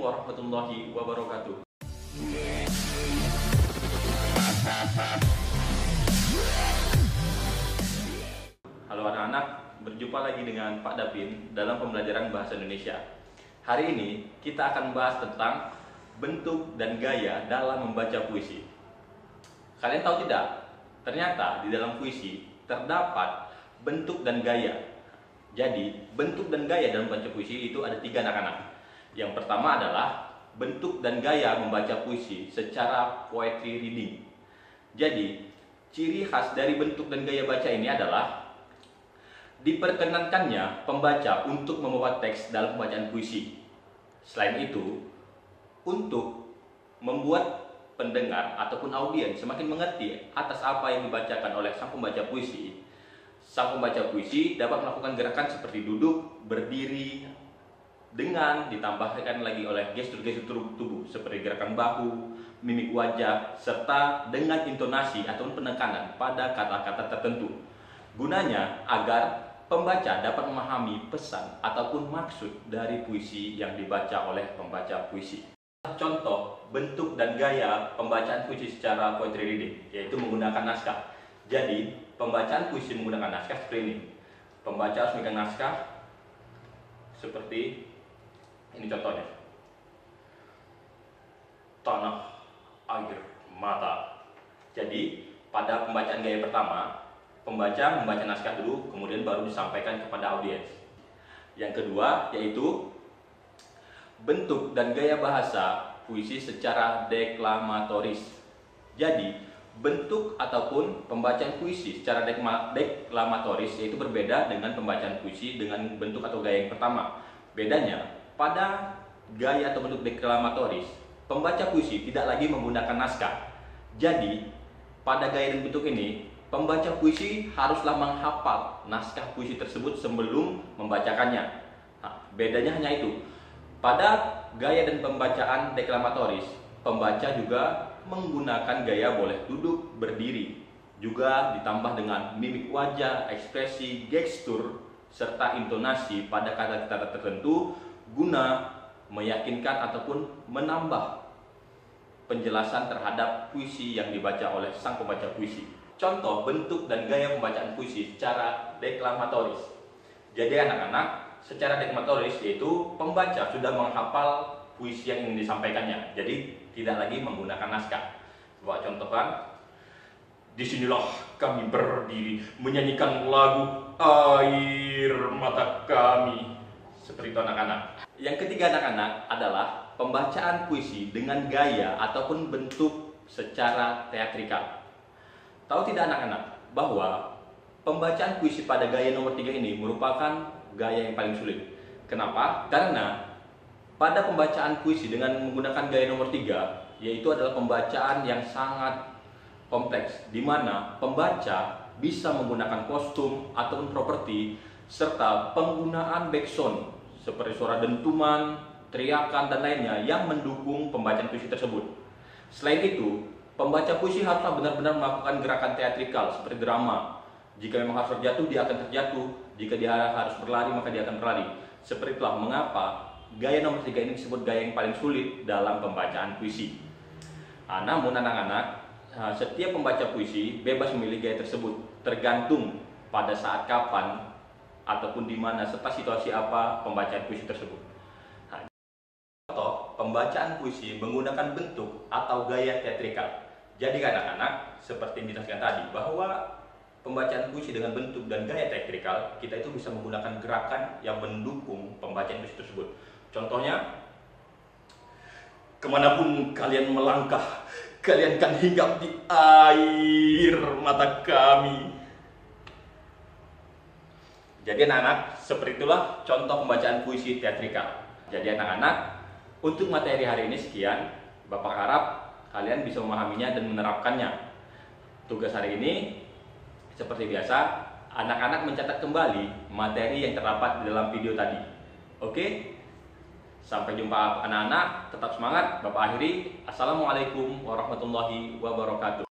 warahmatullahi wabarakatuh. Halo anak-anak, berjumpa lagi dengan Pak Dapin dalam pembelajaran Bahasa Indonesia. Hari ini kita akan membahas tentang bentuk dan gaya dalam membaca puisi. Kalian tahu tidak? Ternyata di dalam puisi terdapat bentuk dan gaya. Jadi, bentuk dan gaya dalam membaca puisi itu ada 3 anak-anak. Yang pertama adalah bentuk dan gaya membaca puisi secara poetry reading. Jadi, ciri khas dari bentuk dan gaya baca ini adalah diperkenankannya pembaca untuk membawa teks dalam pembacaan puisi. Selain itu, untuk membuat pendengar ataupun audiens semakin mengerti atas apa yang dibacakan oleh sang pembaca puisi, sang pembaca puisi dapat melakukan gerakan seperti duduk, berdiri, dengan ditambahkan lagi oleh gestur-gestur tubuh seperti gerakan bahu, mimik wajah, serta dengan intonasi ataupun penekanan pada kata-kata tertentu. Gunanya agar pembaca dapat memahami pesan ataupun maksud dari puisi yang dibaca oleh pembaca puisi. Contoh bentuk dan gaya pembacaan puisi secara poetry reading, yaitu menggunakan naskah. Jadi, pembacaan puisi menggunakan naskah seperti ini. Pembaca harus memegang naskah seperti ini contohnya. Tanah, air, mata. Jadi, pada pembacaan gaya pertama, pembaca membaca naskah dulu, kemudian baru disampaikan kepada audiens. Yang kedua, yaitu bentuk dan gaya bahasa puisi secara deklamatoris. Jadi, bentuk ataupun pembacaan puisi secara deklamatoris yaitu berbeda dengan pembacaan puisi dengan bentuk atau gaya yang pertama. Bedanya, pada gaya atau bentuk deklamatoris, pembaca puisi tidak lagi menggunakan naskah. Jadi, pada gaya dan bentuk ini, pembaca puisi haruslah menghafal naskah puisi tersebut sebelum membacakannya. Nah, bedanya hanya itu. Pada gaya dan pembacaan deklamatoris, pembaca juga menggunakan gaya boleh duduk, berdiri, juga ditambah dengan mimik wajah, ekspresi, gestur, serta intonasi pada kata-kata tertentu guna meyakinkan ataupun menambah penjelasan terhadap puisi yang dibaca oleh sang pembaca puisi. Contoh bentuk dan gaya pembacaan puisi secara deklamatoris. Jadi anak-anak, secara deklamatoris yaitu pembaca sudah menghafal puisi yang ingin disampaikannya. Jadi tidak lagi menggunakan naskah. Coba contohkan. Disinilah kami berdiri menyanyikan lagu air mata kami. Seperti itu anak-anak. Yang ketiga anak-anak adalah pembacaan puisi dengan gaya ataupun bentuk secara teatrikal. Tahu tidak anak-anak bahwa pembacaan puisi pada gaya nomor 3 ini merupakan gaya yang paling sulit. Kenapa? Karena pada pembacaan puisi dengan menggunakan gaya nomor 3, yaitu adalah pembacaan yang sangat kompleks, di mana pembaca bisa menggunakan kostum ataupun properti, serta penggunaan backsound seperti suara dentuman, teriakan, dan lainnya yang mendukung pembacaan puisi tersebut. Selain itu, pembaca puisi haruslah benar-benar melakukan gerakan teatrikal seperti drama. Jika memang harus terjatuh, dia akan terjatuh. Jika dia harus berlari, maka dia akan berlari. Seperti itulah mengapa gaya nomor 3 ini disebut gaya yang paling sulit dalam pembacaan puisi. Namun anak-anak, setiap pembaca puisi bebas memilih gaya tersebut, tergantung pada saat kapan ataupun di mana serta situasi apa pembacaan puisi tersebut. Contoh pembacaan puisi menggunakan bentuk atau gaya teatrikal. Jadi anak-anak, seperti yang dijelaskan tadi, bahwa pembacaan puisi dengan bentuk dan gaya teatrikal, kita itu bisa menggunakan gerakan yang mendukung pembacaan puisi tersebut. Contohnya, kemanapun kalian melangkah, kalian kan hinggap di air mata kami. Jadi anak-anak, seperti itulah contoh pembacaan puisi teatrikal. Jadi anak-anak, untuk materi hari ini sekian. Bapak harap kalian bisa memahaminya dan menerapkannya. Tugas hari ini, seperti biasa, anak-anak mencatat kembali materi yang terdapat di dalam video tadi. Oke? Sampai jumpa anak-anak, tetap semangat. Bapak akhiri, Assalamualaikum warahmatullahi wabarakatuh.